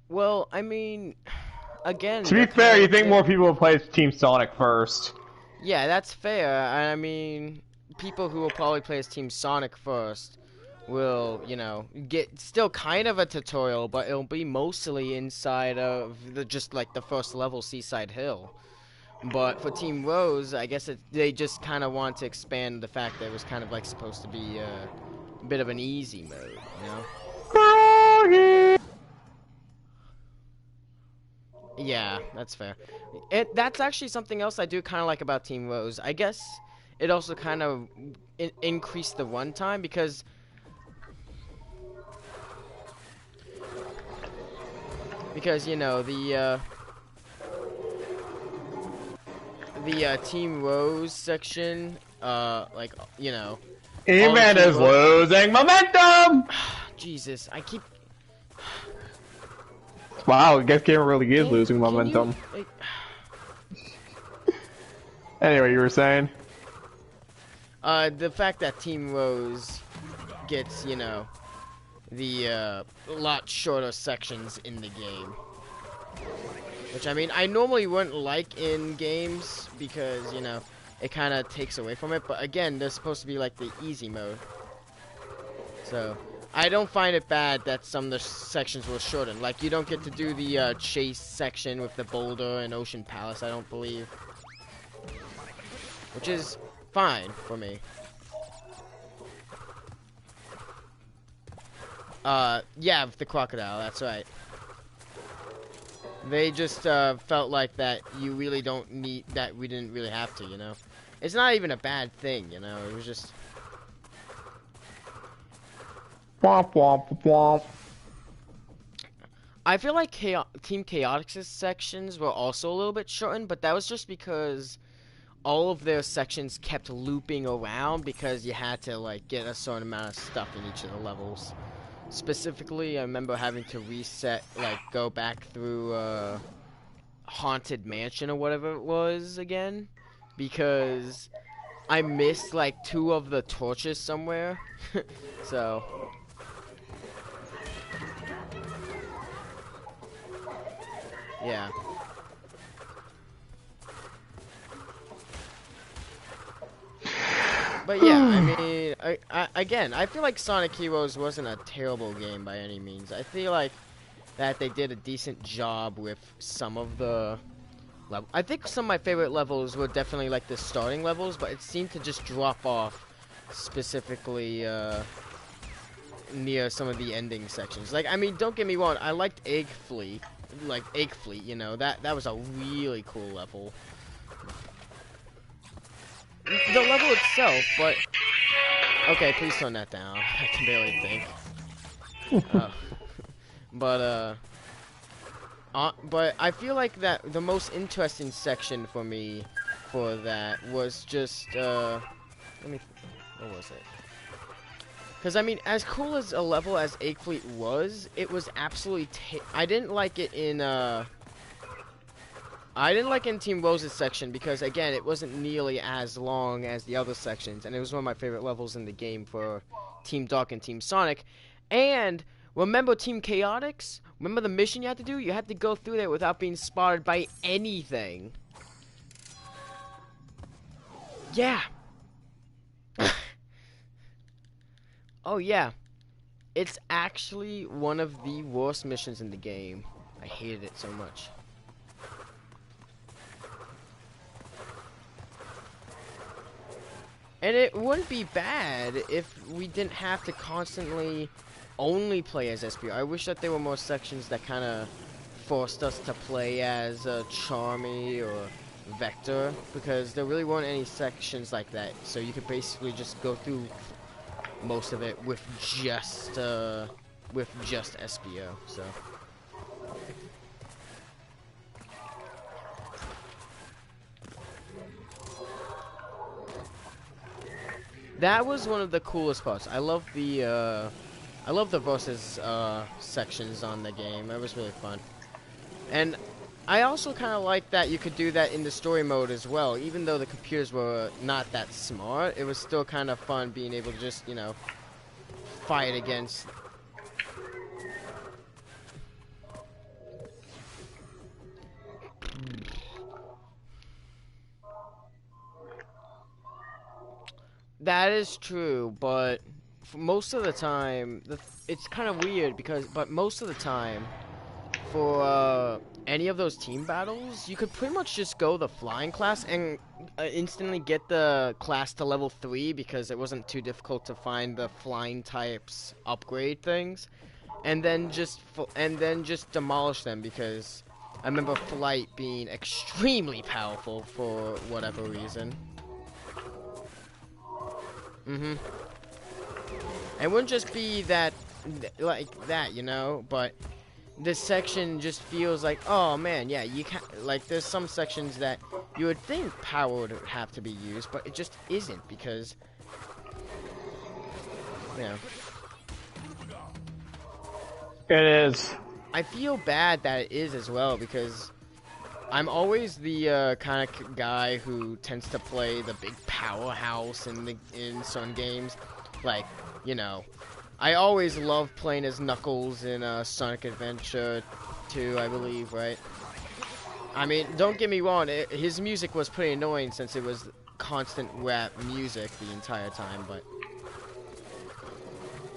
Well, I mean, again, To be they're kind fair, of you think more looking. people will play Team Sonic first. Yeah, that's fair. I mean, people who will probably play as Team Sonic first will, get still kind of a tutorial, but it'll be mostly inside of the just like the first level Seaside Hill. But for Team Rose, I guess they just kind of want to expand the fact that it was kind of like supposed to be a bit of an easy mode, you know? Yeah, that's fair. That's actually something else I do kind of like about Team Rose. I guess it also kind of increased the runtime because the Team Rose section, like all the Eman Team is Rose. losing momentum! Jesus, I keep. Wow, I guess Gamer really is Game, losing can you? momentum. Anyway, you were saying? The fact that Team Rose gets, the lot shorter sections in the game. Which, I mean, I normally wouldn't like in games because, it kind of takes away from it. But again, they're supposed to be like the easy mode. So, I don't find it bad that some of the sections were shortened. Like, you don't get to do the chase section with the boulder and Ocean Palace, I don't believe. Which is fine for me. Yeah, with the crocodile, that's right. They just felt like that you really don't need that we didn't really have to, you know. It's not even a bad thing, you know. It was just Womp womp womp. I feel like Team Chaotix's sections were also a little bit shortened, but that was just because all of their sections kept looping around because you had to like get a certain amount of stuff in each of the levels. Specifically, I remember having to reset, like go back through Haunted Mansion or whatever it was again because I missed like two of the torches somewhere. So, yeah. But yeah, I mean, again, I feel like Sonic Heroes wasn't a terrible game by any means. I feel like that they did a decent job with some of the level. I think some of my favorite levels were definitely like the starting levels, but it seemed to just drop off specifically near some of the ending sections. Like, I mean, don't get me wrong, I liked Egg Fleet, that was a really cool level. The level itself, but okay, please tone that down. I can barely think. Uh, but I feel like that the most interesting section for me for that was just what was it? Because I mean, as cool as a level as Egg Fleet was, it was absolutely. I didn't like in Team Rose's section because again, it wasn't nearly as long as the other sections, and it was one of my favorite levels in the game for Team Dark and Team Sonic. And remember Team Chaotix? Remember the mission you had to do? You had to go through there without being spotted by anything. Yeah. Oh yeah. It's actually one of the worst missions in the game. I hated it so much. And it wouldn't be bad if we didn't have to constantly only play as SPO. I wish that there were more sections that kind of forced us to play as Charmy or Vector, because there really weren't any sections like that. So you could basically just go through most of it with just SPO. So that was one of the coolest parts. I love the versus sections on the game. It was really fun. And I also kind of like that you could do that in the story mode as well. Even though the computers were not that smart, it was still kind of fun being able to just, fight against. That is true, but for most of the time, it's kind of weird but most of the time, for any of those team battles, you could pretty much just go the flying class and instantly get the class to level 3 because it wasn't too difficult to find the flying types upgrade things, and then just demolish them because I remember flight being extremely powerful for whatever reason. Mm-hmm. It wouldn't just be that, like that, you know, but this section just feels like, oh man, yeah, you can like there's some sections that you would think power would have to be used, but it just isn't because, you know. It is. I feel bad that it is as well because I'm always the kind of guy who tends to play the big powerhouse in some games, like, you know, I always love playing as Knuckles in Sonic Adventure 2, I believe, right? I mean, don't get me wrong, his music was pretty annoying since it was constant rap music the entire time, but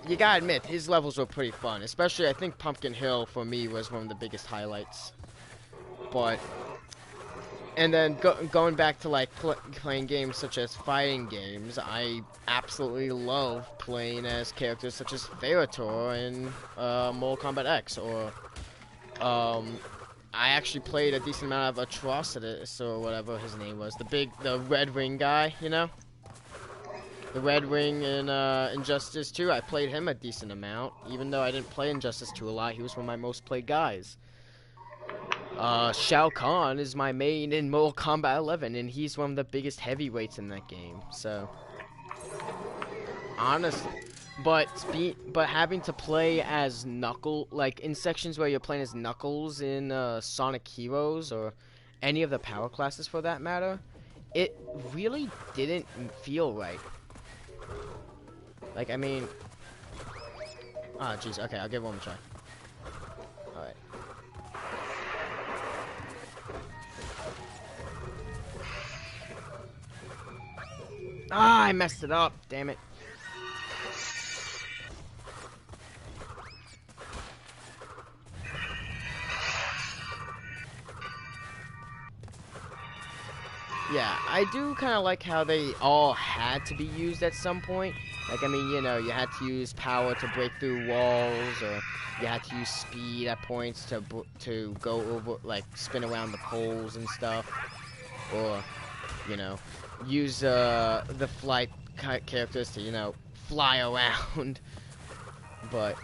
you gotta admit, his levels were pretty fun, especially I think Pumpkin Hill for me was one of the biggest highlights. But and then going back to like playing games such as fighting games, I absolutely love playing as characters such as Ferritor in Mortal Kombat X, or I actually played a decent amount of Atrocitus or whatever his name was, the Red Ring guy, you know, the Red Ring in Injustice 2. I played him a decent amount, even though I didn't play Injustice 2 a lot. He was one of my most played guys. Shao Kahn is my main in Mortal Kombat 11, and he's one of the biggest heavyweights in that game. So, honestly, but having to play as Knuckles, like in sections where you're playing as Knuckles in Sonic Heroes or any of the power classes for that matter, it really didn't feel right. Like, I mean, ah, jeez. Okay, I'll give it one more try. All right. Ah, I messed it up. Damn it. Yeah, I do kind of like how they all had to be used at some point. Like, I mean, you know, you had to use power to break through walls, or you had to use speed at points to go over, like, spin around the poles and stuff, or, you know, use the flight characters to, you know, fly around. But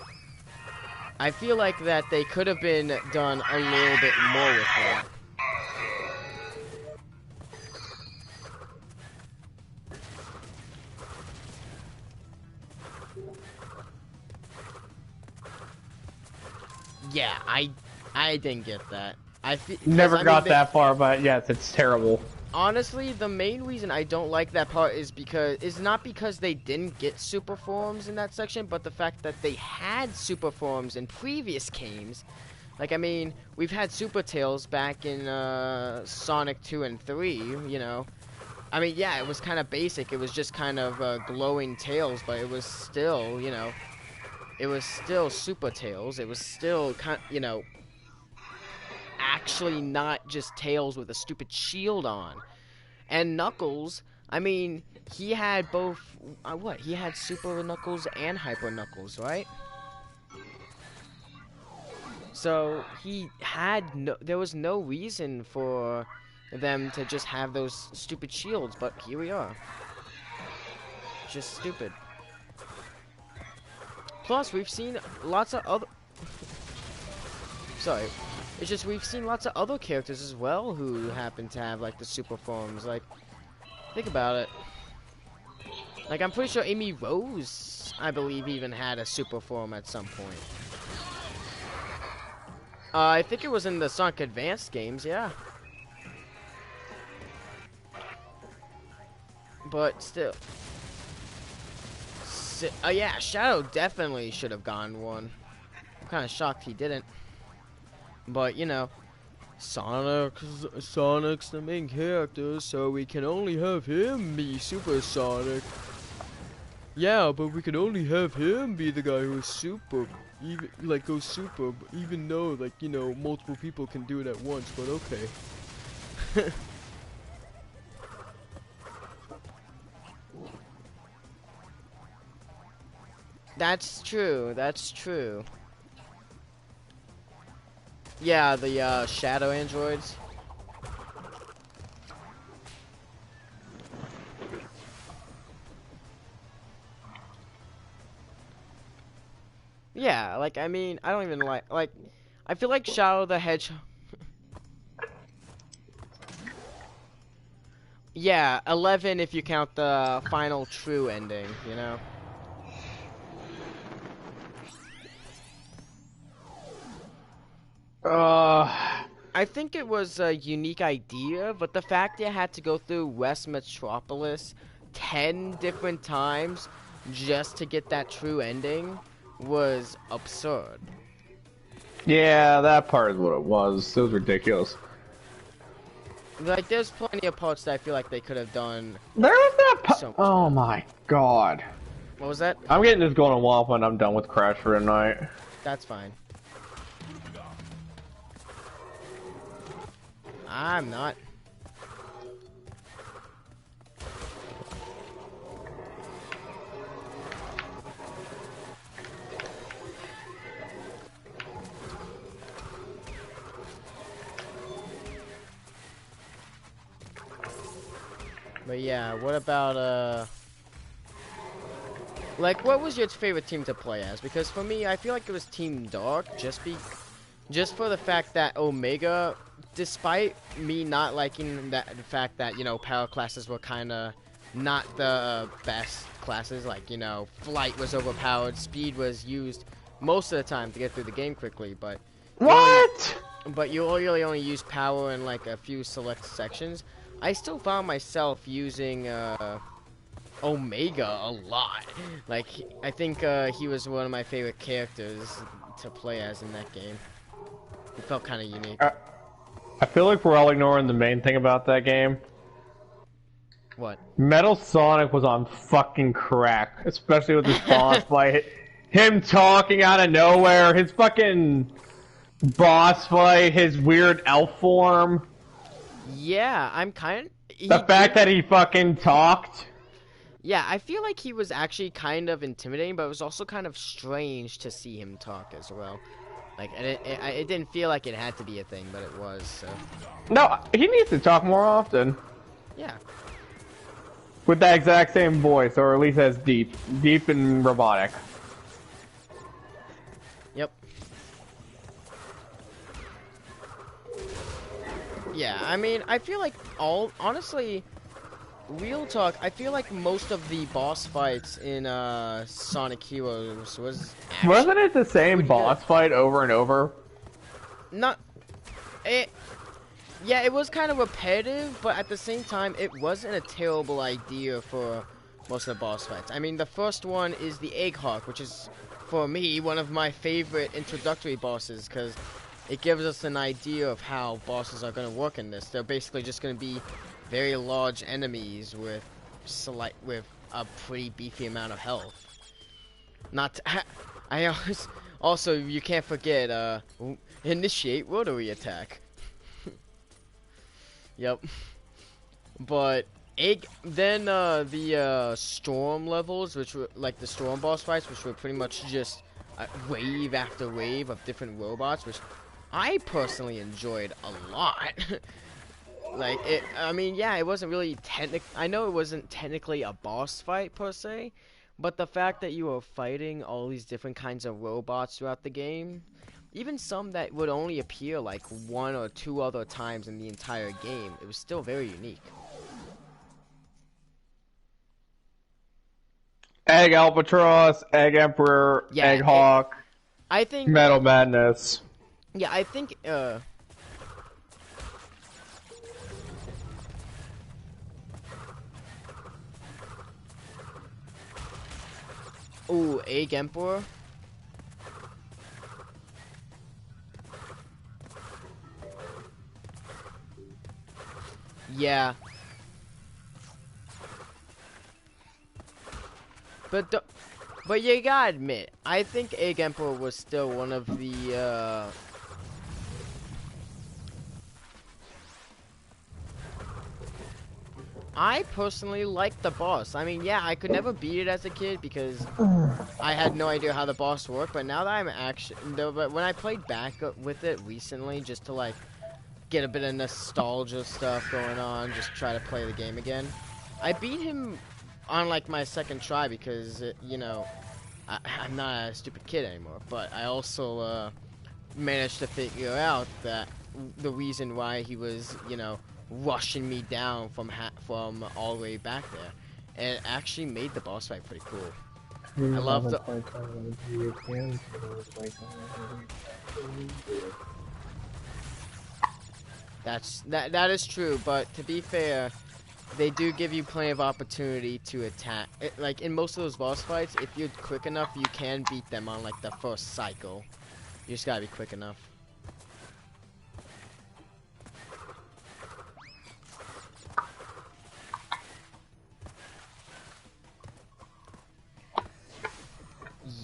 I feel like that they could have been done a little bit more with that. Yeah, I didn't get that. Never got that far, but yes, it's terrible. Honestly, the main reason I don't like that part is not because they didn't get super forms in that section, but the fact that they had super forms in previous games. Like, I mean, we've had Super Tails back in Sonic 2 and 3, you know. I mean, yeah, it was kind of basic. It was just kind of glowing tails, but it was still, you know, it was still Super Tails. It was still kind of, you know, actually not just Tails with a stupid shield on. And Knuckles, I mean, he had both, what? He had Super Knuckles and Hyper Knuckles, right? So he had there was no reason for them to just have those stupid shields, but here we are. Just stupid. Plus, we've seen lots of other... Sorry. It's just we've seen lots of other characters as well who happen to have, like, the super forms. Like, think about it. Like, I'm pretty sure Amy Rose, I believe, even had a super form at some point. I think it was in the Sonic Advanced games, yeah. But still. Yeah, Shadow definitely should have gotten one. I'm kind of shocked he didn't. But, you know, Sonic's the main character, so we can only have him be Super Sonic. Yeah, but we can only have him be the guy who's super, even like goes super, even though like you know multiple people can do it at once. But okay. That's true. That's true. Yeah, the shadow androids. Yeah, like I mean, I don't even like. I feel like Shadow the Hedgehog. Yeah, 11 if you count the final true ending. You know. I think it was a unique idea, but the fact it had to go through West Metropolis 10 different times just to get that true ending was absurd. Yeah, that part is what it was. It was ridiculous. Like, there's plenty of parts that I feel like they could have done There's that so much oh better. my god. What was that? I'm getting this going on Waffle and I'm done with Crash for tonight. That's fine. I'm not. But yeah, what about, like, what was your favorite team to play as? Because for me, I feel like it was Team Dark, just for the fact that Omega, despite me not liking the fact that, you know, power classes were kind of not the best classes, like, you know, flight was overpowered, speed was used most of the time to get through the game quickly, but What? you really only use power in like a few select sections. I still found myself using Omega a lot. Like, I think he was one of my favorite characters to play as in that game. It felt kind of unique. I feel like we're all ignoring the main thing about that game. What? Metal Sonic was on fucking crack, especially with this boss fight. Him talking out of nowhere, his fucking boss fight, his weird elf form. Yeah, I'm kind of... The fact that he fucking talked. Yeah, I feel like he was actually kind of intimidating, but it was also kind of strange to see him talk as well. Like, it didn't feel like it had to be a thing, but it was, so... No, he needs to talk more often. Yeah. With that exact same voice, or at least as deep and robotic. Yep. Yeah, I mean, I feel like honestly, real talk, I feel like most of the boss fights in Sonic Heroes was actually Wasn't it the same boss good. fight over and over? Not it. Yeah, it was kind of repetitive, but at the same time, it wasn't a terrible idea for most of the boss fights. I mean, the first one is the Egg Hawk, which is, for me, one of my favorite introductory bosses, because it gives us an idea of how bosses are going to work in this. They're basically just going to be very large enemies with a pretty beefy amount of health. Not to, also, you can't forget, initiate rotary attack. Yep. But the storm levels, which were like the storm boss fights, which were pretty much just wave after wave of different robots, which I personally enjoyed a lot. Like I mean, yeah, it wasn't really I know it wasn't technically a boss fight per se, but the fact that you were fighting all these different kinds of robots throughout the game, even some that would only appear like one or two other times in the entire game, it was still very unique. Egg Albatross, Egg Emperor, Yeah, Egg Hawk, I think, Metal Madness. yeah, I think, ooh, Egg Emperor. Yeah. But you gotta admit, I think Egg Emperor was still one of the I personally liked the boss. I mean, yeah, I could never beat it as a kid because I had no idea how the boss worked. But now that I'm actually, no, but when I played back with it recently, just to like get a bit of nostalgia stuff going on, just try to play the game again, I beat him on like my second try because you know I'm not a stupid kid anymore. But I also managed to figure out that the reason why he was, you know, rushing me down from all the way back there, and it actually made the boss fight pretty cool. I love the. That is true, but to be fair, they do give you plenty of opportunity to attack. Like in most of those boss fights, if you're quick enough, you can beat them on like the first cycle. You just gotta be quick enough.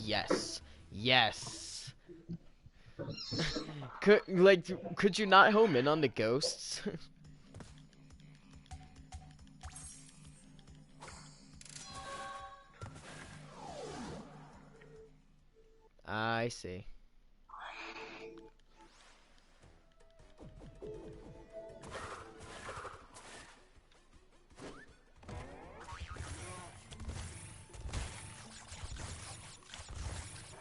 Yes. Yes. Could you not home in on the ghosts? I see.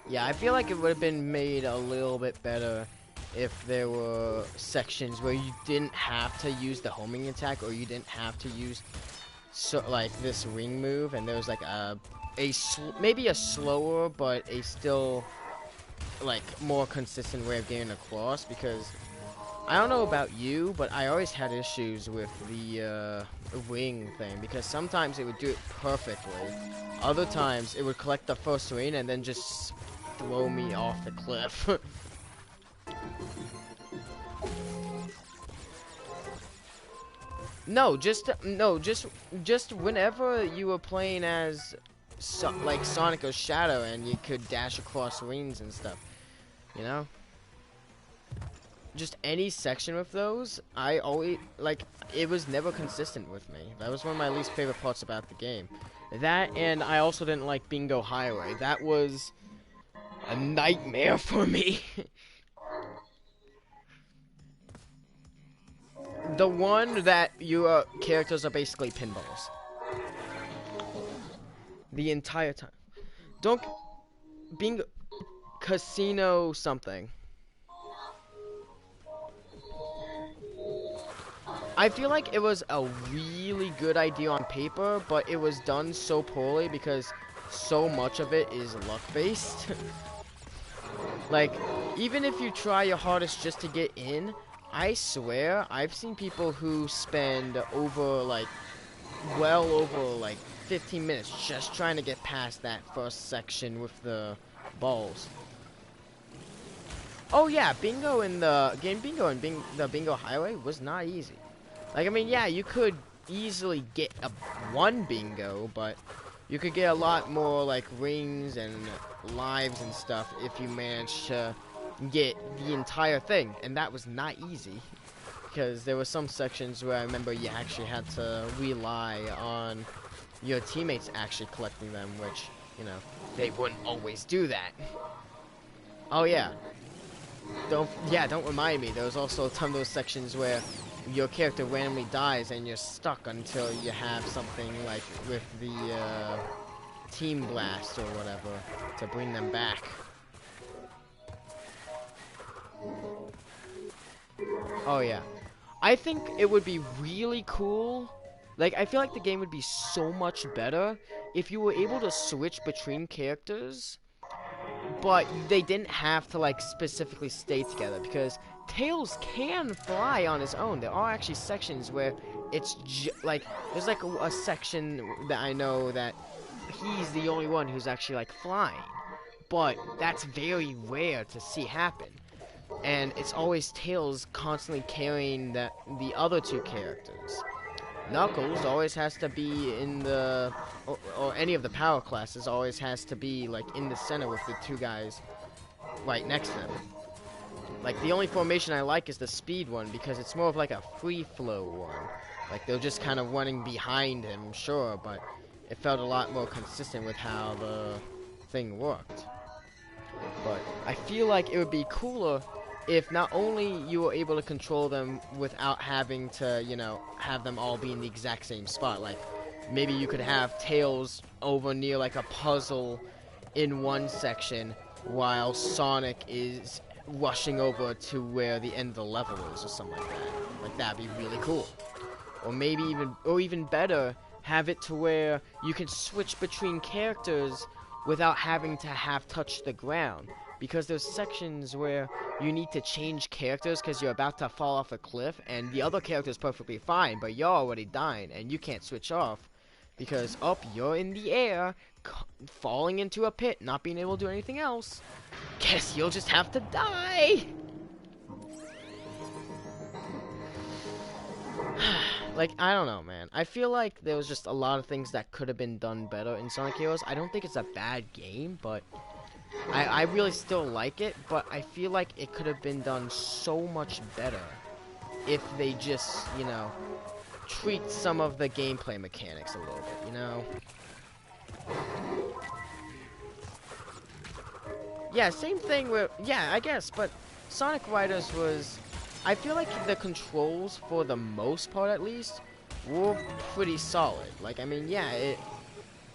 Yeah, I feel like it would have been made a little bit better if there were sections where you didn't have to use the homing attack, or you didn't have to use like this ring move, and there was like maybe a slower but a still like more consistent way of getting across. Because I don't know about you, but I always had issues with the ring thing, because sometimes it would do it perfectly, other times it would collect the first ring and then just throw me off the cliff. No, just whenever you were playing as like Sonic or Shadow, and you could dash across rings and stuff, you know? Just any section with those, I always, like, it was never consistent with me. That was one of my least favorite parts about the game. That, and I also didn't like Bingo Highway. That was a nightmare for me. The one that your characters are basically pinballs. The entire time. Don't... Bingo... Casino something. I feel like it was a really good idea on paper, but it was done so poorly because so much of it is luck-based. Like, even if you try your hardest just to get in, I swear, I've seen people who spend over, like, well over, like, 15 minutes just trying to get past that first section with the balls. Oh yeah, Bingo in the game, Bingo and the Bingo Highway was not easy. Like, I mean, yeah, you could easily get one bingo, but you could get a lot more, like, rings and lives and stuff if you managed to get the entire thing, and that was not easy, because there were some sections where I remember you actually had to rely on your teammates actually collecting them, which, you know, they wouldn't always do that. Oh yeah. Don't remind me, there was also a ton of those sections where your character randomly dies and you're stuck until you have something like with the team blast or whatever to bring them back. Oh yeah. I think it would be really cool. Like, I feel like the game would be so much better if you were able to switch between characters, but they didn't have to, like, specifically stay together, because Tails can fly on his own. There are actually sections where it's like, there's like a section that I know that he's the only one who's actually, like, flying, but that's very rare to see happen. And it's always Tails constantly carrying the other two characters. Knuckles always has to be in the, or any of the power classes always has to be like in the center with the two guys right next to them. Like the only formation I like is the speed one because it's more of like a free flow one. Like they're just kind of running behind him, sure, but it felt a lot more consistent with how the thing worked. But I feel like it would be cooler if not only you were able to control them without having to, you know, have them all be in the exact same spot. Like, maybe you could have Tails over near, like, a puzzle in one section while Sonic is rushing over to where the end of the level is or something like that. Like, that'd be really cool. Or maybe even better, have it to where you can switch between characters without having to have touched the ground. Because there's sections where you need to change characters because you're about to fall off a cliff and the other character's perfectly fine, but you're already dying and you can't switch off because, you're in the air, falling into a pit, not being able to do anything else. Guess you'll just have to die! Like, I don't know, man. I feel like there was just a lot of things that could have been done better in Sonic Heroes. I don't think it's a bad game, but I really still like it, but I feel like it could have been done so much better if they just, you know, tweaked some of the gameplay mechanics a little bit, you know? Yeah, same thing with, yeah, I guess, but Sonic Riders was, I feel like the controls, for the most part at least, were pretty solid. Like, I mean, yeah,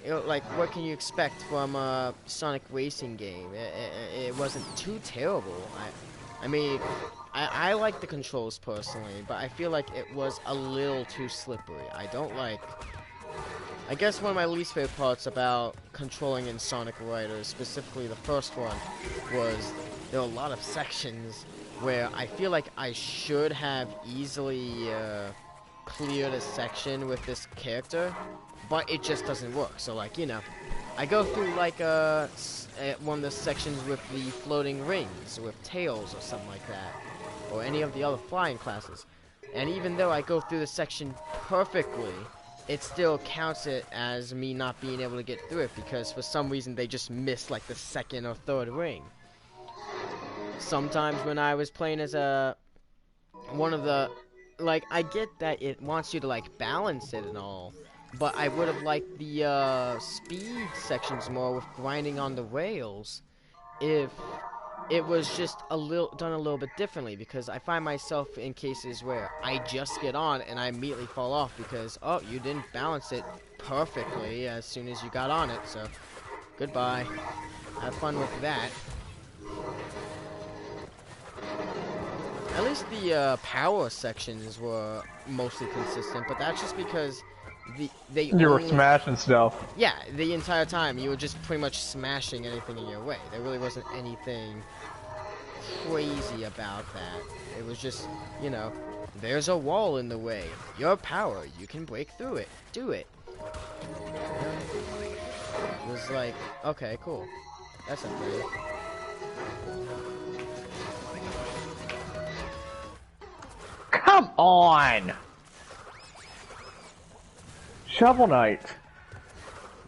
like, what can you expect from a Sonic racing game? It wasn't too terrible. I mean, I like the controls personally, but I feel like it was a little too slippery. I guess one of my least favorite parts about controlling in Sonic Riders, specifically the first one, was there were a lot of sections where I feel like I should have easily cleared a section with this character, but it just doesn't work. So, like, you know, I go through, like, one of the sections with the floating rings, with Tails or something like that, or any of the other flying classes. And even though I go through the section perfectly, it still counts it as me not being able to get through it, because for some reason they just missed, like, the second or third ring. Sometimes when I was playing as one of the, like, I get that it wants you to, like, balance it and all, but I would have liked the speed sections more with grinding on the rails if it was just done a little bit differently, because I find myself in cases where I just get on and I immediately fall off because, you didn't balance it perfectly as soon as you got on it, so goodbye. Have fun with that. At least the power sections were mostly consistent, but that's just because you were smashing stuff. Yeah, the entire time you were just pretty much smashing anything in your way. There really wasn't anything crazy about that. It was just, you know, there's a wall in the way. Your power, you can break through it. Do it. It was like, okay, cool. That's a thing. Come on! Shovel Knight.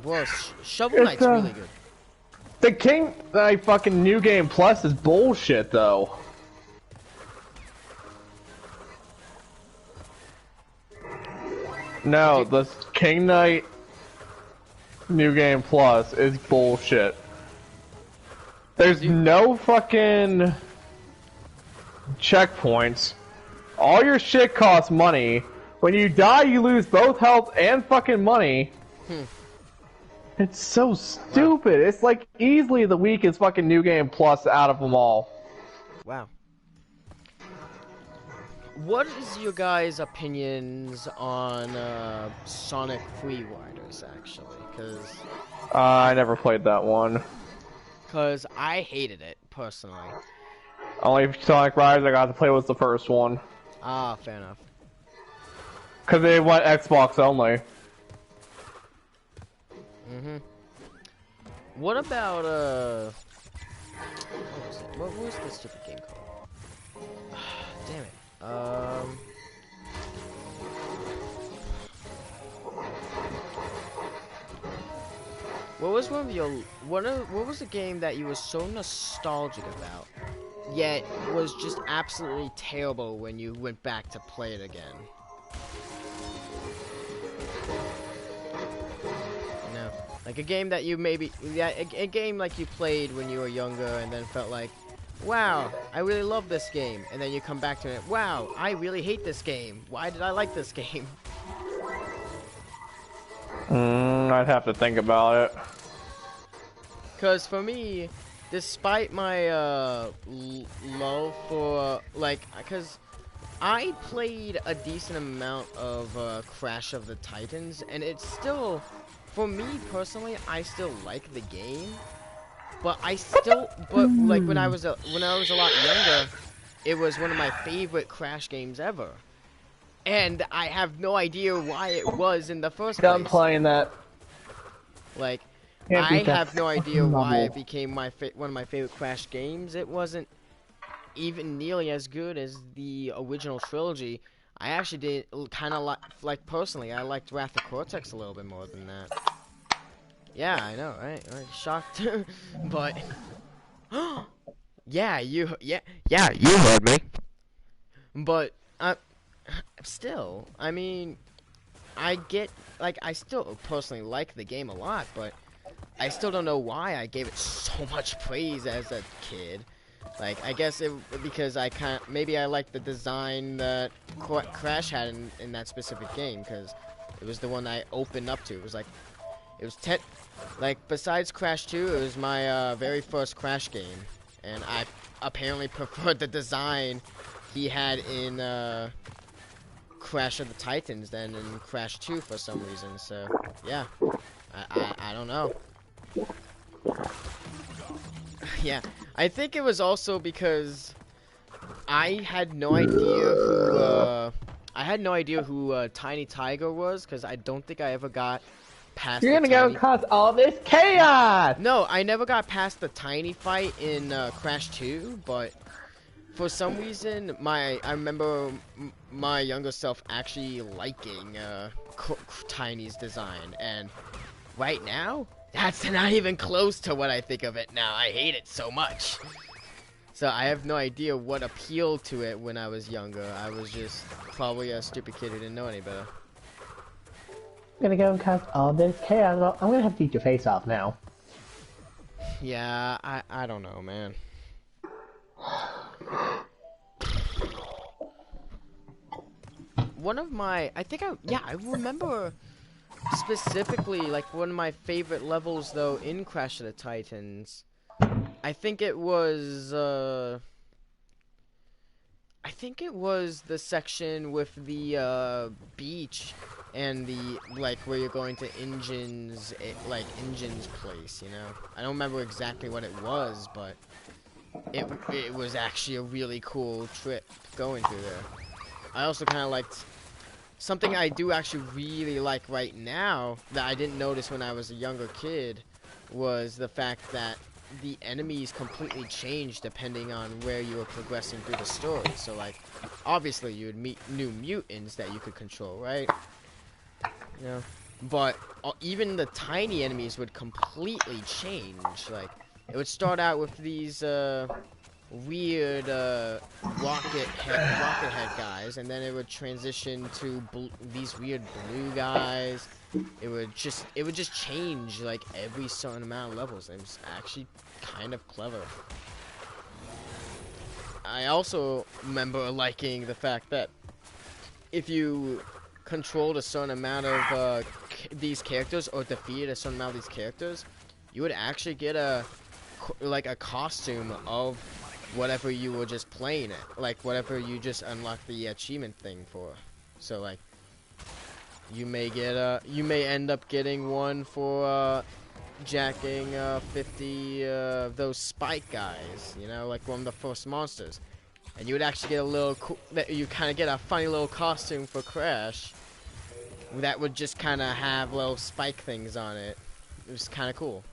Well, Shovel Knight's really good. The King, like, fucking New Game Plus is bullshit, though. No, the King Knight New Game Plus is bullshit. There's no fucking checkpoints. All your shit costs money. When you die, you lose both health and fucking money. It's so stupid. Wow. It's like easily the weakest fucking New Game Plus out of them all. Wow. What is your guys' opinions on Sonic Free Riders, actually? Because I never played that one. Because I hated it, personally. Only Sonic Riders I got to play was the first one. Ah, fair enough. Because they went Xbox only. Mm-hmm. What about, what was it? What was the stupid game called? Damn it. What was one of your what was the game that you were so nostalgic about, yet was just absolutely terrible when you went back to play it again? You know, like a game that you maybe a game like you played when you were younger and then felt like, wow, I really love this game, and then you come back to it, wow, I really hate this game. Why did I like this game? I'd have to think about it. Because for me, despite my love for, like, because I played a decent amount of Crash of the Titans, and it's still, for me personally, I still like the game, but like when I was a lot younger, it was one of my favorite Crash games ever, and I have no idea why it was in the first Done place. playing that. Like, Can't I beat that have no idea fucking why level. it became one of my favorite Crash games. It wasn't even nearly as good as the original trilogy. I actually did kind of like personally, I liked Wrath of Cortex a little bit more than that. Yeah, I know, right? Shocked, but yeah, you heard me. But still, I mean, I get, like, I still personally like the game a lot, but I still don't know why I gave it so much praise as a kid. Like, I guess because maybe I liked the design that Crash had in that specific game, because it was the one I opened up to. It was like, like, besides Crash 2, it was my very first Crash game, and I apparently preferred the design he had in Crash of the Titans than in Crash 2 for some reason. So yeah, I don't know. Yeah, I think it was also because I had no idea who Tiny Tiger was, because I don't think I ever got past You're the gonna go tiny. cause all this chaos! No, I never got past the tiny fight in Crash 2, but for some reason, I remember my younger self actually liking Tiny's design, and right now, that's not even close to what I think of it now. I hate it so much. So I have no idea what appealed to it when I was younger. I was just probably a stupid kid who didn't know any better. I'm gonna go and cause all this chaos. I'm gonna have to eat your face off now. Yeah, I don't know, man. One of my, I remember specifically, like, one of my favorite levels, though, in Crash of the Titans. I think it was the section with the beach and the, like, where you're going to Engine's place, you know? I don't remember exactly what it was, but it was actually a really cool trip going through there. I also kind of liked something I do actually really like right now that I didn't notice when I was a younger kid, was the fact that the enemies completely changed depending on where you were progressing through the story. So, like, obviously you would meet new mutants that you could control, right? You know, but even the tiny enemies would completely change. Like, it would start out with these weird rocket head guys, and then it would transition to these weird blue guys. It would just change, like, every certain amount of levels. It was actually kind of clever. I also remember liking the fact that if you controlled a certain amount of these characters, or defeated a certain amount of these characters, you would actually get a costume of whatever you were just playing it, like whatever you just unlocked the achievement thing for. So, like, you may end up getting one for jacking 50 of those spike guys, you know, like one of the first monsters, and you would actually get a little you kind of get a funny little costume for Crash that would just kind of have little spike things on it. It was kind of cool.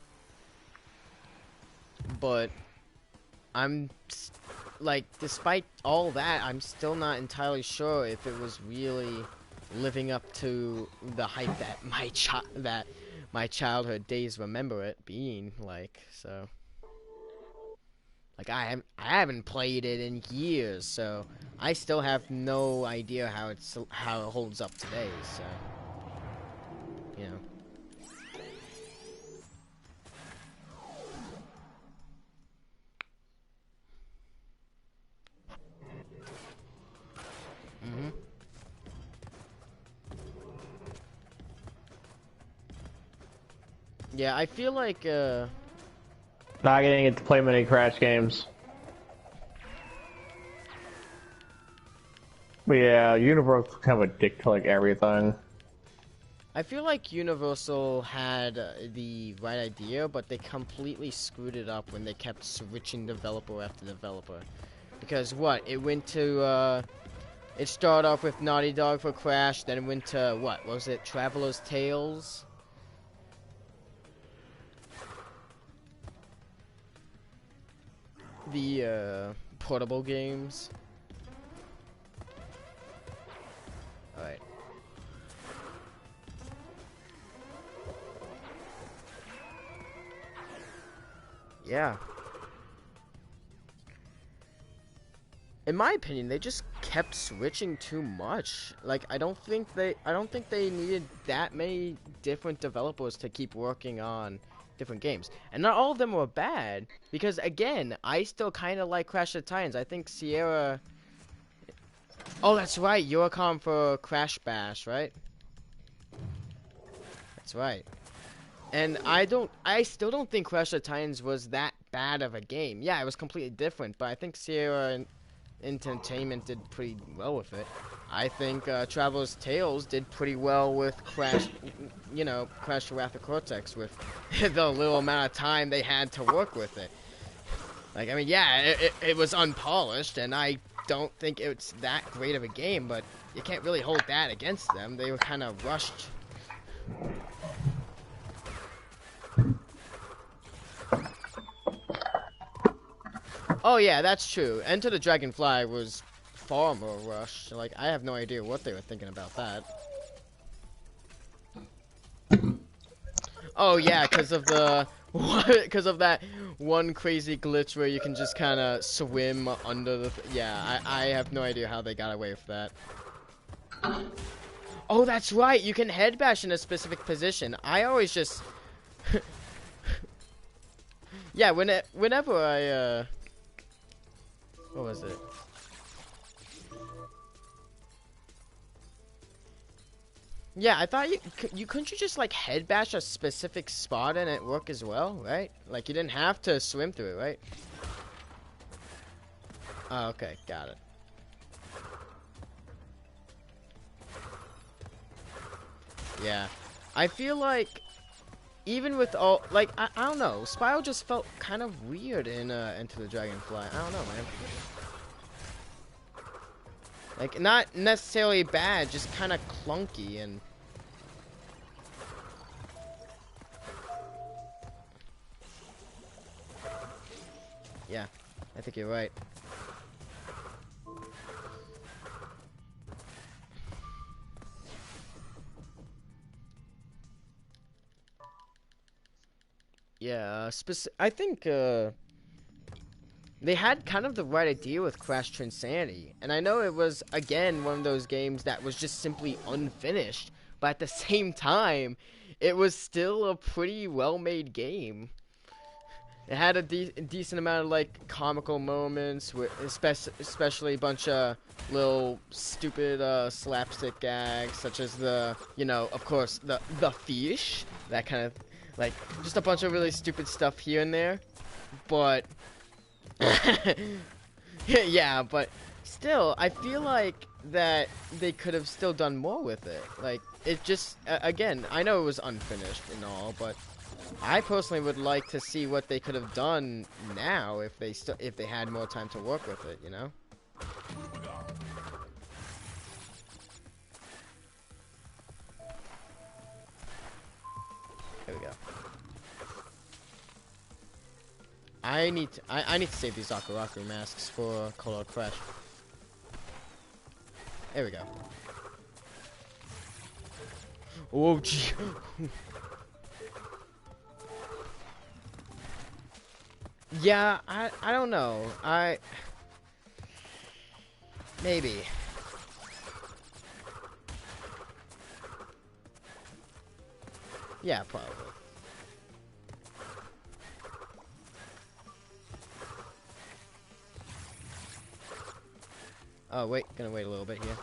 But I'm, like, despite all that, I'm still not entirely sure if it was really living up to the hype that my childhood days remember it being like. So, like I haven't played it in years, so I still have no idea how it holds up today. So, you know. Mhm. Yeah, I feel like Not getting it to play many Crash games. But yeah, Universal's kind of a dick to like everything. I feel like Universal had the right idea, but they completely screwed it up when they kept switching developer after developer. Because what? It went to it started off with Naughty Dog for Crash, then it went to what? Was it Traveler's Tales? The portable games. Alright. Yeah. In my opinion, they just kept switching too much. Like I don't think they needed that many different developers to keep working on different games. And not all of them were bad, because again, I still kind of like Crash of Titans. I think Sierra. Oh, that's right. Eurocom for Crash Bash, right? That's right. And I still don't think Crash of Titans was that bad of a game. Yeah, it was completely different, but I think Sierra Entertainment did pretty well with it. I think Traveler's Tales did pretty well with Crash, you know, Crash the Wrath of Cortex with the little amount of time they had to work with it. Like, I mean, yeah, it was unpolished, and I don't think it's that great of a game, but you can't really hold that against them. They were kind of rushed. Oh yeah, that's true. Enter the Dragonfly was far more rushed. Like, I have no idea what they were thinking about that. Oh yeah, because of the because of that one crazy glitch where you can just kind of swim under the. Yeah, I have no idea how they got away with that. Oh, that's right. You can head bash in a specific position. I always just. Yeah, whenever I what was it? Yeah, I thought you couldn't you just like head bash a specific spot and it work as well, right? Like you didn't have to swim through it, right? Oh, okay, got it. Yeah, I feel like even with all like I don't know, Spyro just felt kind of weird in Enter the Dragonfly. I don't know, man. Like not necessarily bad, just kind of clunky and. Yeah, I think you're right. Yeah, I think they had kind of the right idea with Crash Transanity, and I know it was again one of those games that was just simply unfinished, but at the same time, it was still a pretty well-made game. It had a decent amount of like comical moments, with especially a bunch of little stupid slapstick gags, such as the of course the fish, that kind of like just a bunch of really stupid stuff here and there, but yeah, but still, I feel like that they could have still done more with it. Like it just again, I know it was unfinished and all, but. I personally would like to see what they could have done now if they had more time to work with it, you know? Here we go. I need to save these Akaraku masks for Color Crash. There we go. Oh, gee. Yeah, I don't know. Maybe. Yeah, probably. Oh, wait. Gonna wait a little bit here.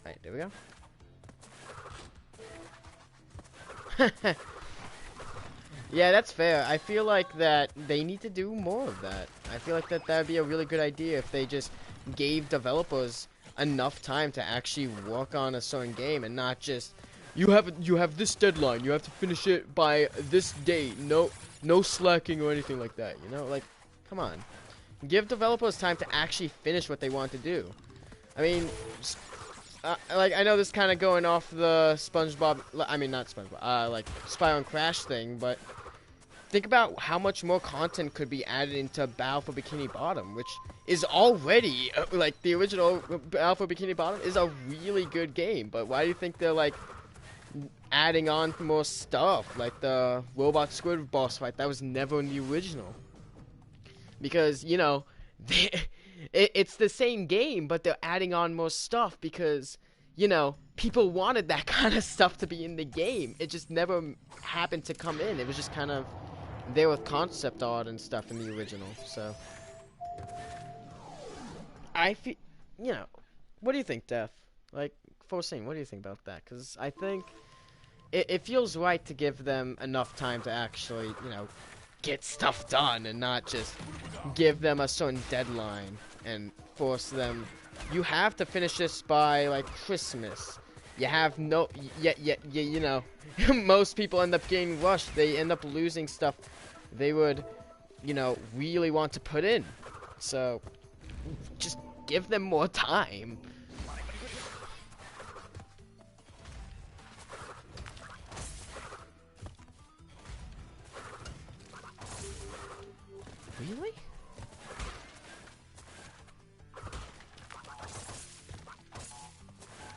Alright, there we go. Yeah, that's fair. I feel like that they need to do more of that. I feel like that would be a really good idea if they just gave developers enough time to actually work on a certain game and not just you have this deadline, you have to finish it by this date. No slacking or anything like that, you know? Like, come on. Give developers time to actually finish what they want to do. I mean, like, I know this kind of going off the SpongeBob, I mean, not SpongeBob, like, Spy on Crash thing, but think about how much more content could be added into Battle for Bikini Bottom, which is already, like, the original Battle for Bikini Bottom is a really good game, but why do you think they're, like, adding on more stuff, like the Robot Squid boss fight? That was never in the original. Because, you know, it's the same game, but they're adding on more stuff because, you know, people wanted that kind of stuff to be in the game. It just never happened to come in. It was just kind of there with concept art and stuff in the original. So, I feel, you know, what do you think, Def? Like, Forcing, what do you think about that? Because I think it feels right to give them enough time to actually, you know, get stuff done and not just give them a certain deadline and force them. You have to finish this by, like, Christmas. You have no, you know, most people end up getting rushed. They end up losing stuff they would, you know, really want to put in. So, just give them more time. Really?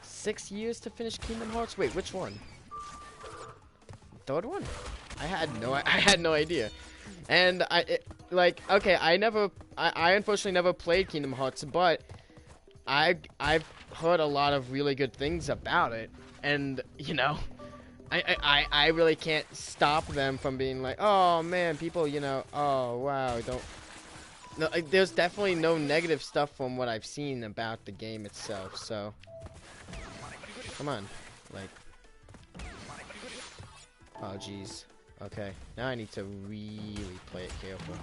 Six years to finish Kingdom Hearts? Wait, which one? Third one? I had no idea. And like, okay, I unfortunately never played Kingdom Hearts, but I've heard a lot of really good things about it, and you know, I really can't stop them from being like, oh man, people, you know, oh wow, don't. No, like, there's definitely no negative stuff from what I've seen about the game itself. So, come on, like, oh jeez. Okay, now I need to really play it careful.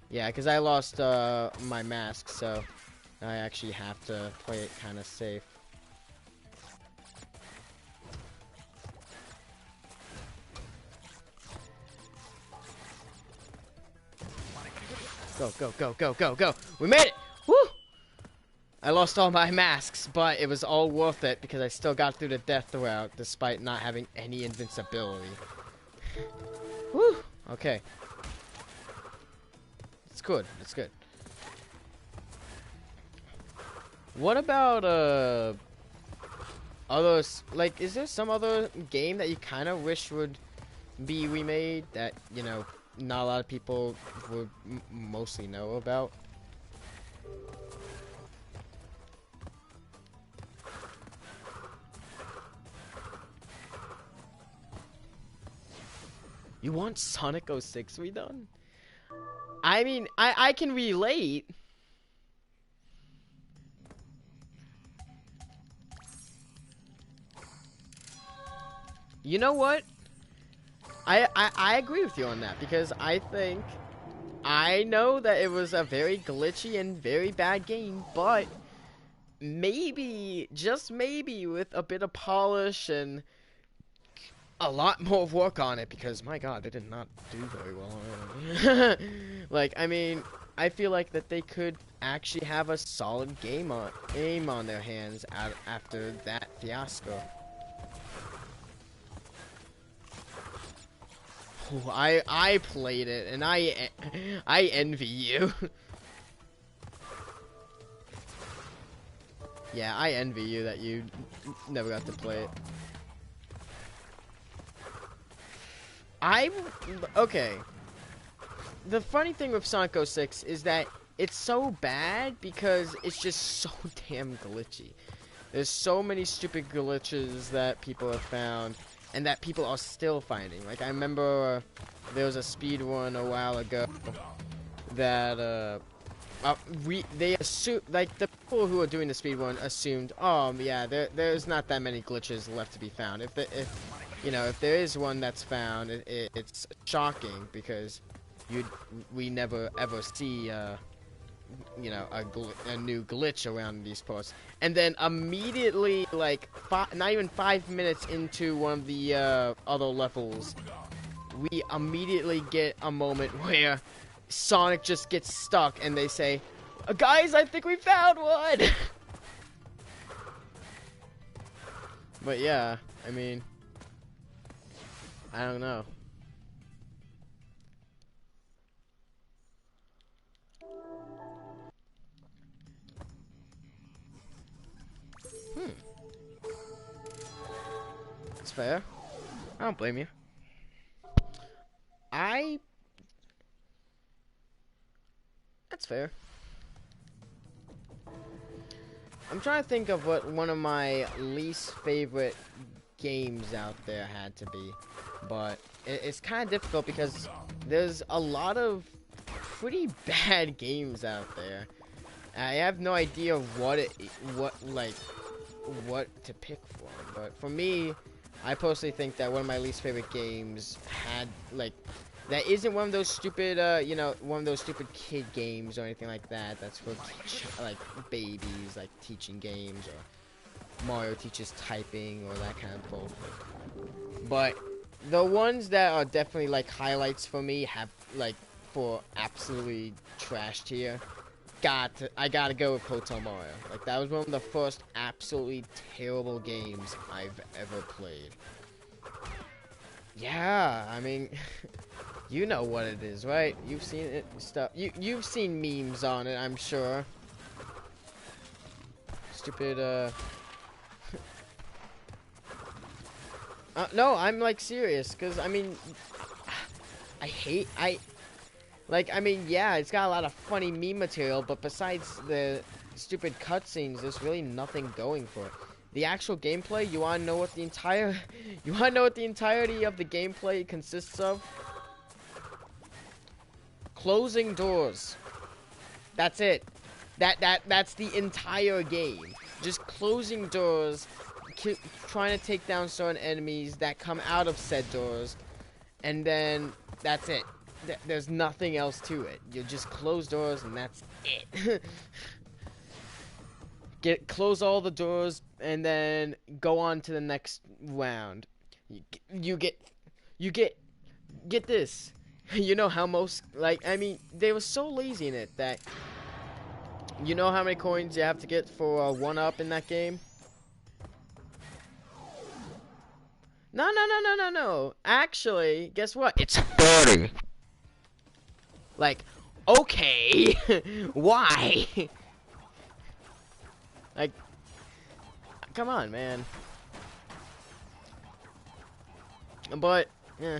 Yeah, because I lost my mask, so I actually have to play it kind of safe. Go, go, go, go, go, go! We made it! Woo! I lost all my masks, but it was all worth it because I still got through the death route despite not having any invincibility. Woo! Okay. It's good. It's good. What about others? Like, is there some other game that you kind of wish would be remade that, you know, not a lot of people would mostly know about? You want Sonic 06 redone? I mean, I can relate. You know what? I agree with you on that because I know that it was a very glitchy and very bad game, but maybe, just maybe, with a bit of polish and a lot more work on it, because my god, they did not do very well. Like, I mean, I feel like that they could actually have a solid game on their hands after that fiasco. Oh, I played it and I envy you. Yeah, I envy you that you never got to play it. I okay. The funny thing with Sonic 06 is that it's so bad because it's just so damn glitchy. There's so many stupid glitches that people have found and that people are still finding. Like, I remember there was a speed run a while ago that they assume, like, the people who are doing the speed run assumed, oh yeah, there's not that many glitches left to be found. If there is one that's found, it's shocking because we never ever see a new glitch around these parts. And then immediately, like, not even 5 minutes into one of the other levels, we immediately get a moment where Sonic just gets stuck and they say, guys, I think we found one! But yeah, I mean, I don't know. It's fair. I don't blame you. That's fair. I'm trying to think of what one of my least favorite games out there had to be, but it's kind of difficult because there's a lot of pretty bad games out there. I have no idea what to pick from, but for me, I personally think that one of my least favorite games that isn't one of those stupid, one of those stupid kid games or anything like that. That's for like babies, like teaching games, or Mario teaches typing or that kind of bullshit. But the ones that are definitely like highlights for me have like for absolutely trash tier. I gotta go with Hotel Mario. Like, that was one of the first absolutely terrible games I've ever played. Yeah, I mean, you know what it is, right? You've seen it stuff. You've seen memes on it, I'm sure. Stupid, no, I'm like serious, cause I mean, I mean, yeah, it's got a lot of funny meme material, but besides the stupid cutscenes, there's really nothing going for it. The actual gameplay, you wanna know what the entirety of the gameplay consists of? Closing doors. That's it. That's the entire game. Just closing doors, trying to take down certain enemies that come out of said doors, and then that's it. There's nothing else to it. You just close doors and that's it. Close all the doors and then go on to the next round. Get this. You know how most, like, I mean, they were so lazy in it that, you know how many coins you have to get for a 1-up in that game? No. Actually, guess what? It's 30. Like, okay, why? Like, come on, man. But, yeah.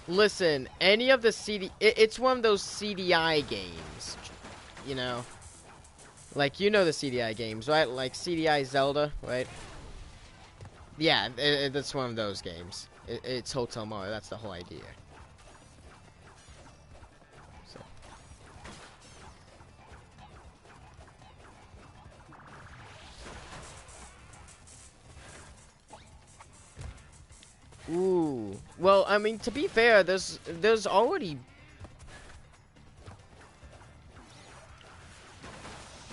Listen, any of the it's one of those CDI games, you know? Like, you know the CDI games, right? Like CDI Zelda, right? Yeah, that's one of those games. It's Hotel Mario, that's the whole idea. Ooh. Well, I mean, to be fair, there's already...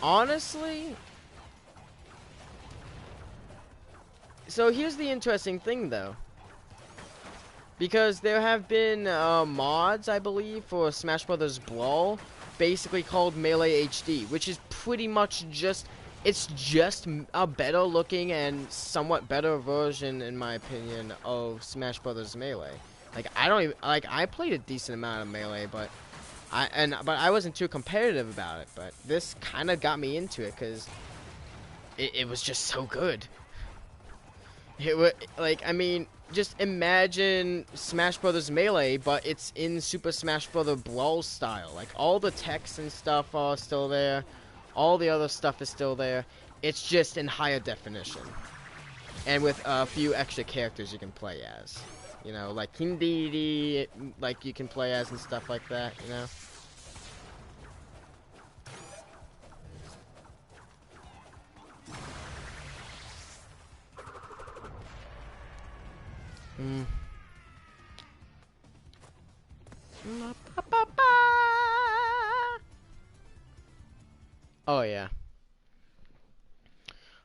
Honestly... So here's the interesting thing, though. Because there have been mods, I believe, for Smash Brothers Brawl, basically called Melee HD, which is pretty much just... It's just a better looking and somewhat better version, in my opinion, of Smash Brothers Melee. Like, I played a decent amount of Melee, but I wasn't too competitive about it. But this kind of got me into it because it was just so good. It was like, I mean, just imagine Smash Brothers Melee, but it's in Super Smash Brothers Brawl style. Like, all the text and stuff are still there. All the other stuff is still there. It's just in higher definition. And with a few extra characters you can play as. You know, like King Dedede, like, you can play as and stuff like that, you know? Mm. Oh, yeah.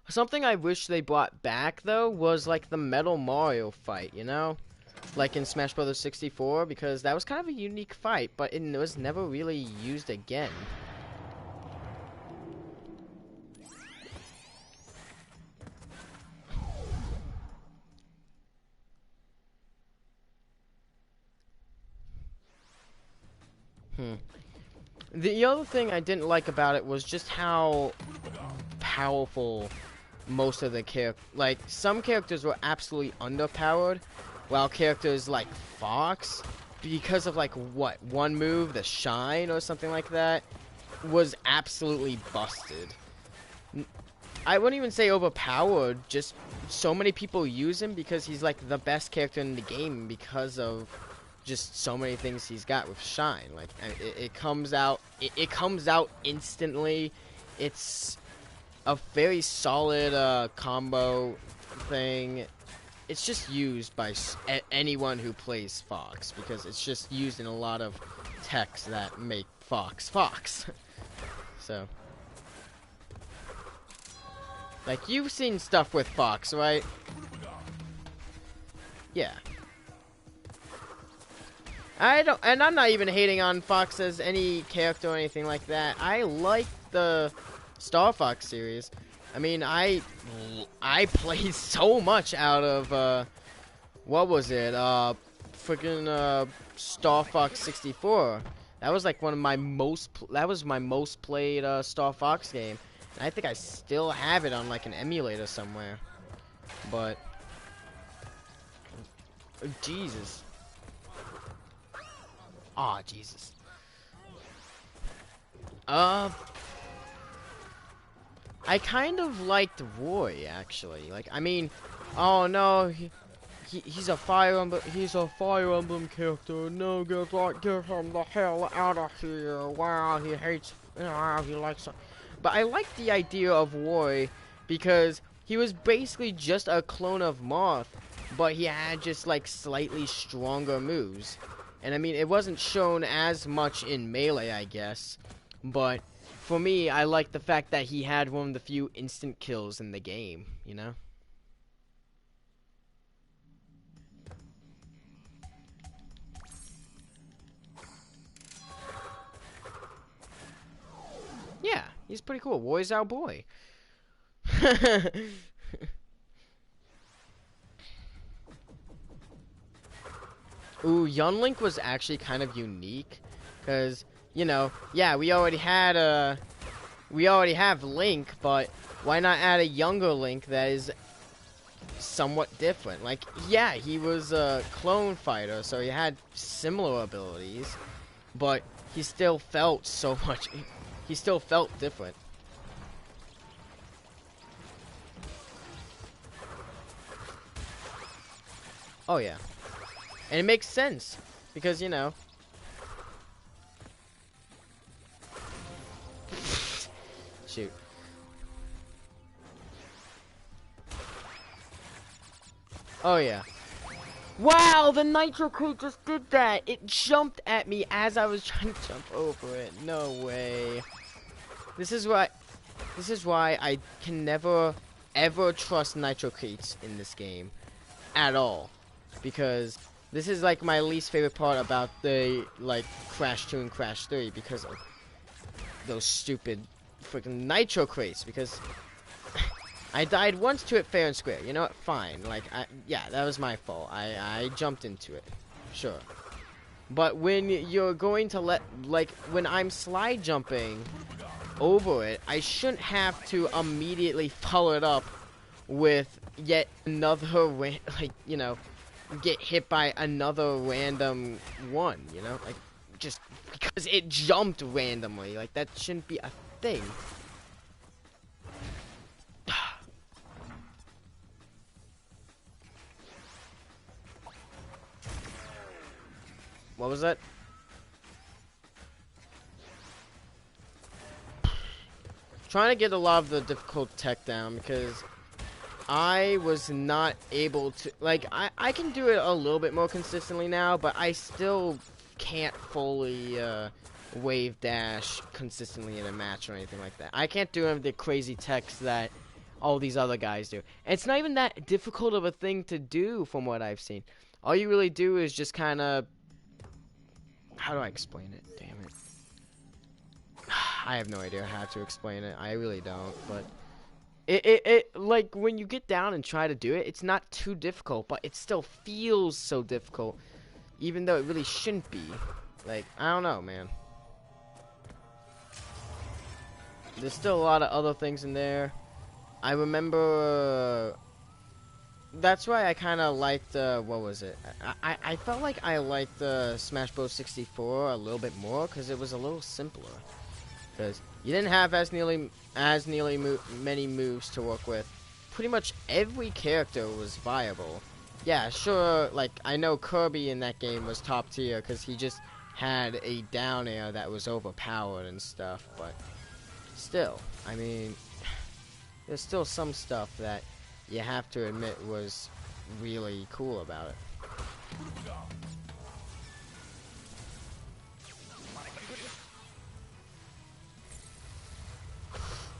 Something I wish they brought back, though, was, like, the Metal Mario fight, you know? Like in Smash Bros. 64, because that was kind of a unique fight, but it was never really used again. The other thing I didn't like about it was just how powerful most of the characters, like, some characters were absolutely underpowered, while characters like Fox, because of, like, what, one move, the Shine or something like that, was absolutely busted. I wouldn't even say overpowered, just so many people use him because he's, like, the best character in the game because of just so many things he's got with Shine. Like, it comes out, it comes out instantly. It's a very solid combo thing. It's just used by anyone who plays Fox, because it's just used in a lot of techs that make Fox Fox. So, like, you've seen stuff with Fox, right? Yeah. And I'm not even hating on Fox as any character or anything like that. I like the Star Fox series. I mean, I played so much out of, what was it? Freaking, Star Fox 64. That was like one of my that was my most played, Star Fox game. And I think I still have it on, like, an emulator somewhere. But, oh, Jesus. Aw, Jesus. I kind of liked Roy, actually. Like, I mean, oh no, he's a Fire Emblem character. No, get him the hell out of here. Wow, he hates, he likes it. But I like the idea of Roy because he was basically just a clone of Marth, but he had just, like, slightly stronger moves. And I mean, it wasn't shown as much in Melee, I guess, but for me, I like the fact that he had one of the few instant kills in the game, you know? Yeah, he's pretty cool. Roy's our boy. Ooh, Young Link was actually kind of unique, because, you know, yeah, we already have Link, but why not add a younger Link that is somewhat different? Like, yeah, he was a clone fighter, so he had similar abilities, but he still felt he still felt different. Oh, yeah. And it makes sense, because, you know... Shoot. Oh, yeah. Wow, the Nitro Crate just did that! It jumped at me as I was trying to jump over it. No way. This is why I can never, ever trust Nitro Crates in this game. At all. Because... this is, like, my least favorite part about the, like, Crash 2 and Crash 3, because of those stupid freaking Nitro Crates, because I died once to it fair and square. You know what? Fine. Like, yeah, that was my fault. I jumped into it. Sure. But when you're going to like, when I'm slide jumping over it, I shouldn't have to immediately follow it up with yet another, like, you know, get hit by another random one, you know? Like, just because it jumped randomly. Like, that shouldn't be a thing. What was that? Trying to get a lot of the difficult tech down because I was not able to, like, I can do it a little bit more consistently now, but I still can't fully wave dash consistently in a match or anything like that. I can't do any of the crazy techs that all these other guys do. And it's not even that difficult of a thing to do from what I've seen. All you really do is just kind of, how do I explain it? Damn it. I have no idea how to explain it. I really don't, but it like when you get down and try to do it, it's not too difficult, but it still feels so difficult, even though it really shouldn't be. Like, I don't know, man. There's still a lot of other things in there. I remember. That's why I kind of liked, what was it? I felt like I liked Smash Bros. 64 a little bit more because it was a little simpler. Because you didn't have as nearly many moves to work with. Pretty much every character was viable. Yeah, sure, like, I know Kirby in that game was top tier because he just had a down air that was overpowered and stuff, but still, I mean, there's still some stuff that you have to admit was really cool about it.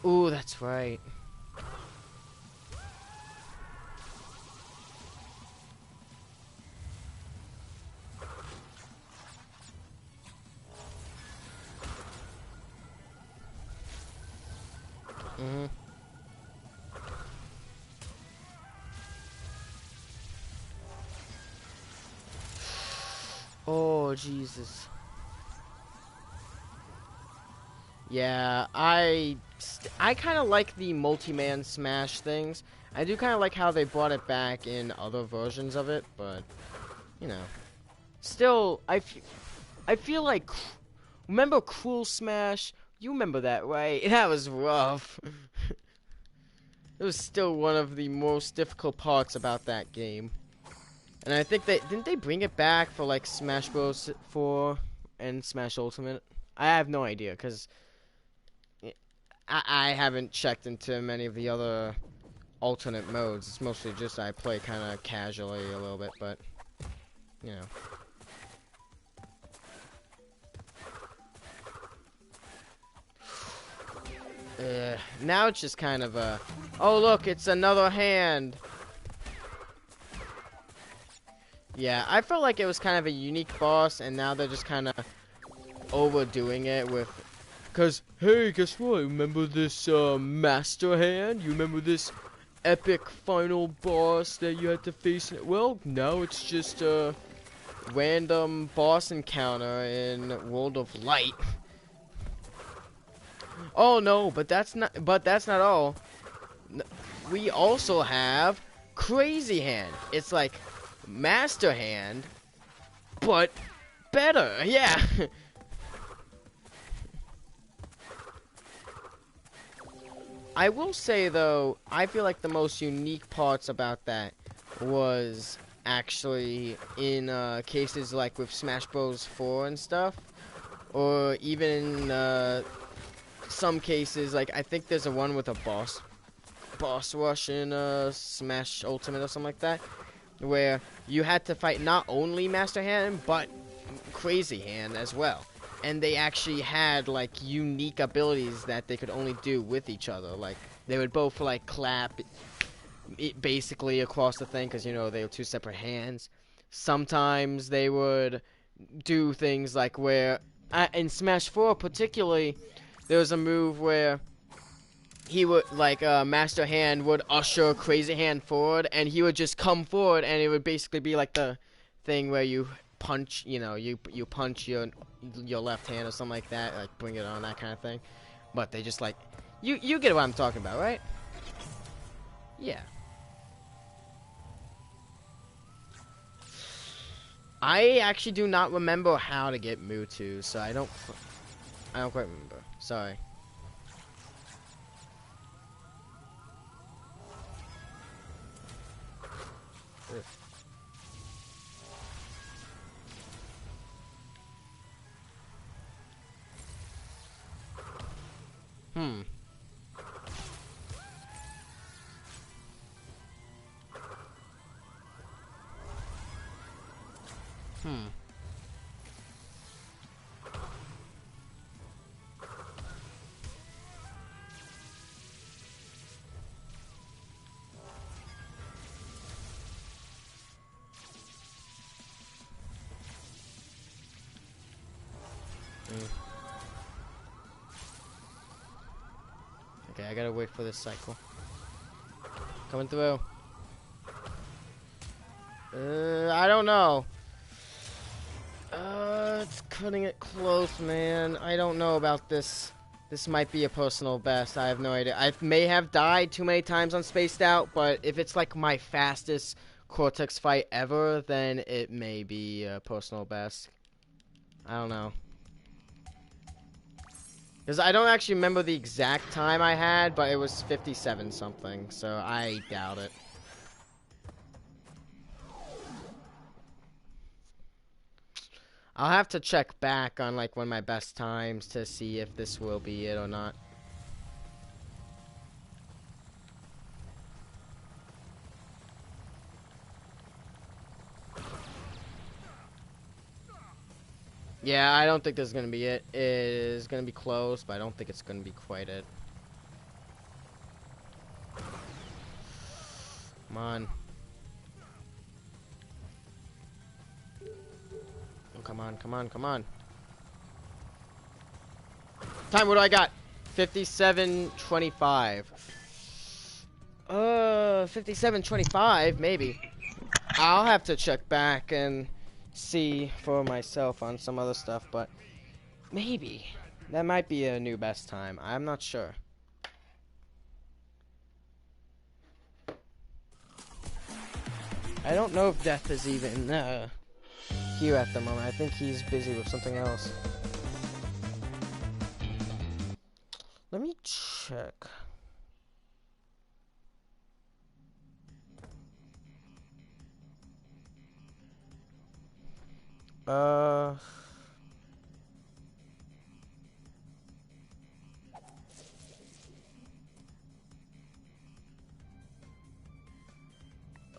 Ooh, that's right. Mm-hmm. Oh, Jesus. Yeah, I kind of like the multi-man Smash things. I do kind of like how they brought it back in other versions of it, but, you know. Still, I feel like, remember Cruel Smash? You remember that, right? That was rough. It was still one of the most difficult parts about that game. And I think didn't they bring it back for like Smash Bros. 4 and Smash Ultimate? I have no idea, because I haven't checked into many of the other alternate modes. It's mostly just I play kind of casually a little bit, but, you know. Now it's just kind of a, oh look, it's another hand. Yeah, I felt like it was kind of a unique boss, and now they're just kind of overdoing it with, because, hey, guess what? Remember this Master Hand? You remember this epic final boss that you had to face? Well, now it's just a random boss encounter in World of Light. Oh no, but that's not all. We also have Crazy Hand. It's like Master Hand, but better. Yeah. I will say though, I feel like the most unique parts about that was actually in cases like with Smash Bros. 4 and stuff, or even in some cases, like I think there's a one with a boss rush in Smash Ultimate or something like that, where you had to fight not only Master Hand but Crazy Hand as well, and they actually had like unique abilities that they could only do with each other. Like they would both like clap it basically across the thing because, you know, they were two separate hands. Sometimes they would do things like where in Smash 4 particularly, there was a move where he would, like, Master Hand would usher Crazy Hand forward, and he would just come forward, and it would basically be like the thing where you punch, you know, you punch your left hand or something like that, like bring it on, that kind of thing. But they just like, you get what I'm talking about, right? Yeah. I actually do not remember how to get Mewtwo, so I don't quite remember. Sorry. Hmm. Hmm. Okay, I gotta wait for this cycle. Coming through. I don't know. It's cutting it close, man. I don't know about this. This might be a personal best. I have no idea. I may have died too many times on Spaced Out, but if it's like my fastest Cortex fight ever, then it may be a personal best. I don't know. Because I don't actually remember the exact time I had, but it was 57 something, so I doubt it. I'll have to check back on like one of my best times to see if this will be it or not. Yeah, I don't think this is going to be it. It is going to be close, but I don't think it's going to be quite it. Come on. Oh, come on, come on, come on. Time, what do I got? 57:25. 57:25, maybe. I'll have to check back and see for myself on some other stuff, but maybe. That might be a new best time. I'm not sure. I don't know if Death is even here at the moment. I think he's busy with something else. Let me check.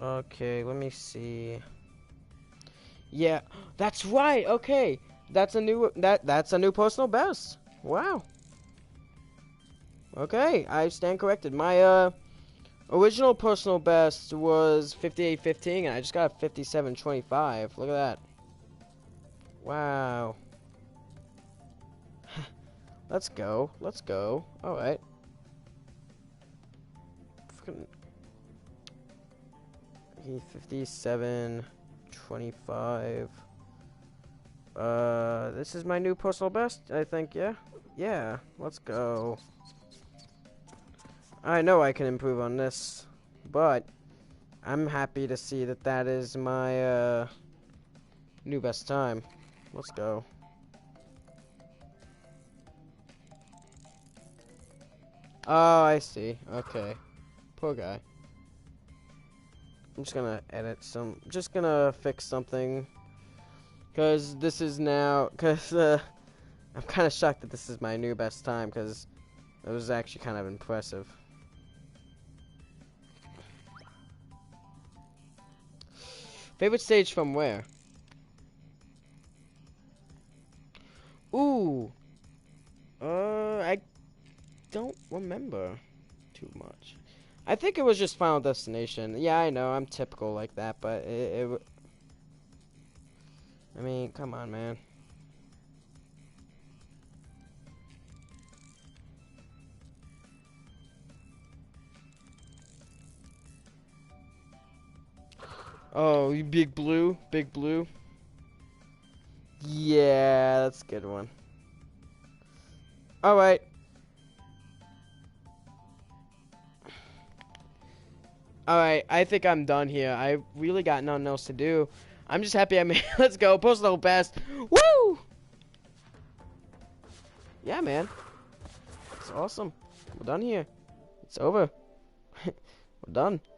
Okay, let me see. Yeah, that's right. Okay, that's a new that's a new personal best. Wow. Okay, I stand corrected. My original personal best was 58:15, and I just got 57:25. Look at that. Wow. Let's go. Let's go. All right. 57:25. This is my new personal best, I think, yeah? Yeah, let's go. I know I can improve on this, but I'm happy to see that that is my, new best time. Let's go. Oh, I see. Okay. Poor guy. I'm just gonna edit some, just gonna fix something. Cause this is now, I'm kind of shocked that this is my new best time, because it was actually kind of impressive. Favorite stage from where? Ooh. I don't remember too much. I think it was just Final Destination. Yeah, I know, I'm typical like that, but I mean, come on, man. Oh, you Big Blue? Big Blue? Yeah, that's a good one. Alright. Alright, I think I'm done here. I really got nothing else to do. I'm just happy I made. Let's go. Post level pass. Woo! Yeah, man. It's awesome. We're done here. It's over. We're done.